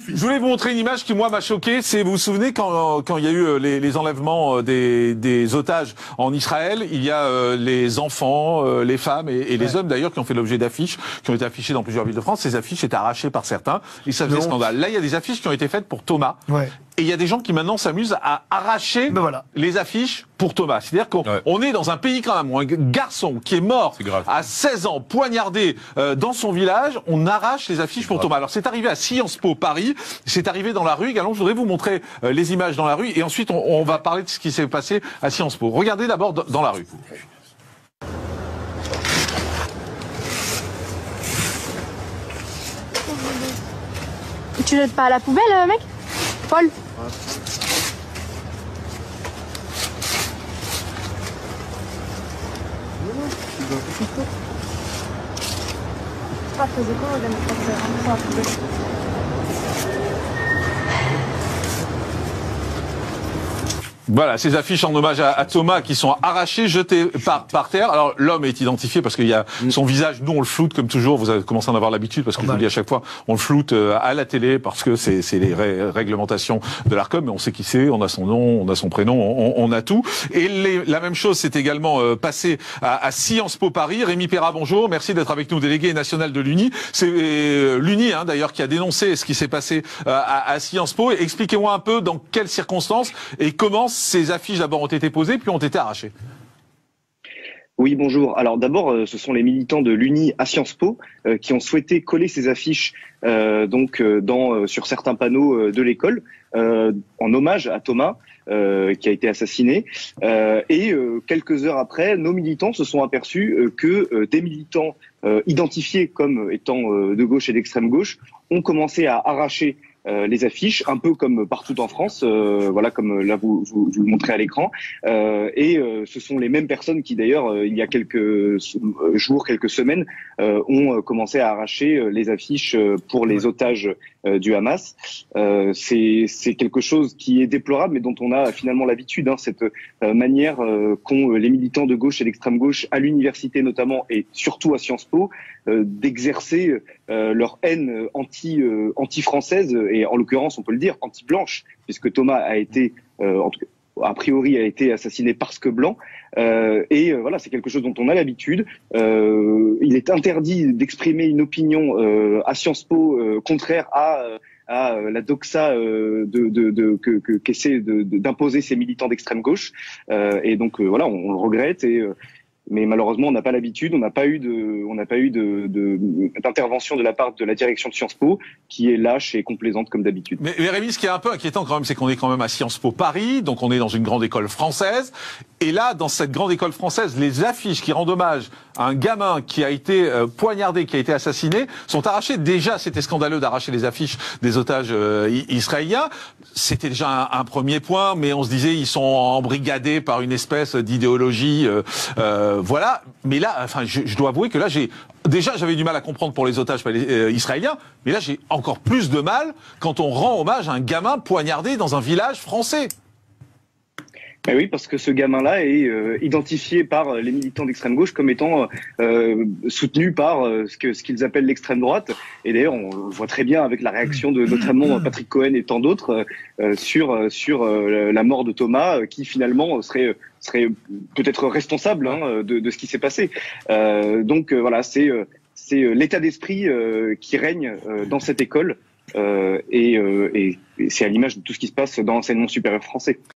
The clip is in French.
Je voulais vous montrer une image qui, moi, m'a choqué. C'est, vous vous souvenez, quand il y a eu les enlèvements des otages en Israël, il y a les enfants, les femmes et les hommes, d'ailleurs, qui ont fait l'objet d'affiches, qui ont été affichées dans plusieurs villes de France. Ces affiches étaient arrachées par certains. Et ça faisait scandale. Là, il y a des affiches qui ont été faites pour Thomas. Ouais. Et il y a des gens qui maintenant s'amusent à arracher les affiches pour Thomas. C'est-à-dire qu'on est dans un pays quand même où un garçon qui est mort à 16 ans, poignardé dans son village, on arrache les affiches pour Thomas. Alors c'est arrivé à Sciences Po Paris, c'est arrivé dans la rue également. Je voudrais vous montrer les images dans la rue et ensuite on va parler de ce qui s'est passé à Sciences Po. Regardez d'abord dans la rue. Tu jettes pas à la poubelle, mec? Paul? Voilà, ces affiches en hommage à Thomas qui sont arrachées, jetées par terre. Alors l'homme est identifié parce qu'il y a son visage, nous on le floute comme toujours, vous avez commencé à en avoir l'habitude parce que je vous le dis à chaque fois, on le floute à la télé parce que c'est les réglementations de l'Arcom, mais on sait qui c'est, on a son nom, on a son prénom, on a tout. Et la même chose s'est également passé à Sciences Po Paris. Rémi Perra, bonjour, merci d'être avec nous, délégué national de l'UNI. C'est l'UNI d'ailleurs qui a dénoncé ce qui s'est passé à Sciences Po. Expliquez-moi un peu dans quelles circonstances et comment ces affiches d'abord ont été posées puis ont été arrachées. Oui, bonjour. Alors d'abord, ce sont les militants de l'UNI à Sciences Po qui ont souhaité coller ces affiches sur certains panneaux de l'école en hommage à Thomas qui a été assassiné. Quelques heures après, nos militants se sont aperçus que des militants identifiés comme étant de gauche et d'extrême gauche ont commencé à arracher les affiches, un peu comme partout en France, voilà, comme là vous le montrez à l'écran. Ce sont les mêmes personnes qui d'ailleurs, il y a quelques jours, quelques semaines, ont commencé à arracher les affiches pour les otages du Hamas. C'est quelque chose qui est déplorable, mais dont on a finalement l'habitude, cette manière qu'ont les militants de gauche et d'extrême gauche à l'université notamment, et surtout à Sciences Po, d'exercer leur haine anti-française, et en l'occurrence, on peut le dire, anti-blanche, puisque Thomas a été, a priori, a été assassiné parce que blanc. Voilà, c'est quelque chose dont on a l'habitude. Il est interdit d'exprimer une opinion à Sciences Po contraire à la doxa qu'essaient d'imposer ces militants d'extrême gauche. Voilà, on le regrette. Mais malheureusement, on n'a pas l'habitude, on n'a pas eu d'intervention de la part de la direction de Sciences Po, qui est lâche et complaisante comme d'habitude. Mais Rémi, ce qui est un peu inquiétant quand même, c'est qu'on est quand même à Sciences Po Paris, donc on est dans une grande école française. Et là, dans cette grande école française, les affiches qui rendent hommage à un gamin qui a été poignardé, qui a été assassiné, sont arrachées. Déjà, c'était scandaleux d'arracher les affiches des otages israéliens. C'était déjà un premier point, mais on se disait ils sont embrigadés par une espèce d'idéologie. Voilà, mais là, enfin, je dois avouer que là, j'avais du mal à comprendre pour les otages israéliens, mais là, j'ai encore plus de mal quand on rend hommage à un gamin poignardé dans un village français. Ben oui, parce que ce gamin-là est identifié par les militants d'extrême gauche comme étant soutenu par ce qu'ils appellent l'extrême droite. Et d'ailleurs, on voit très bien avec la réaction de notamment Patrick Cohen et tant d'autres sur la mort de Thomas, qui finalement serait peut-être responsable de ce qui s'est passé. Voilà, c'est l'état d'esprit qui règne dans cette école, et c'est à l'image de tout ce qui se passe dans l'enseignement supérieur français.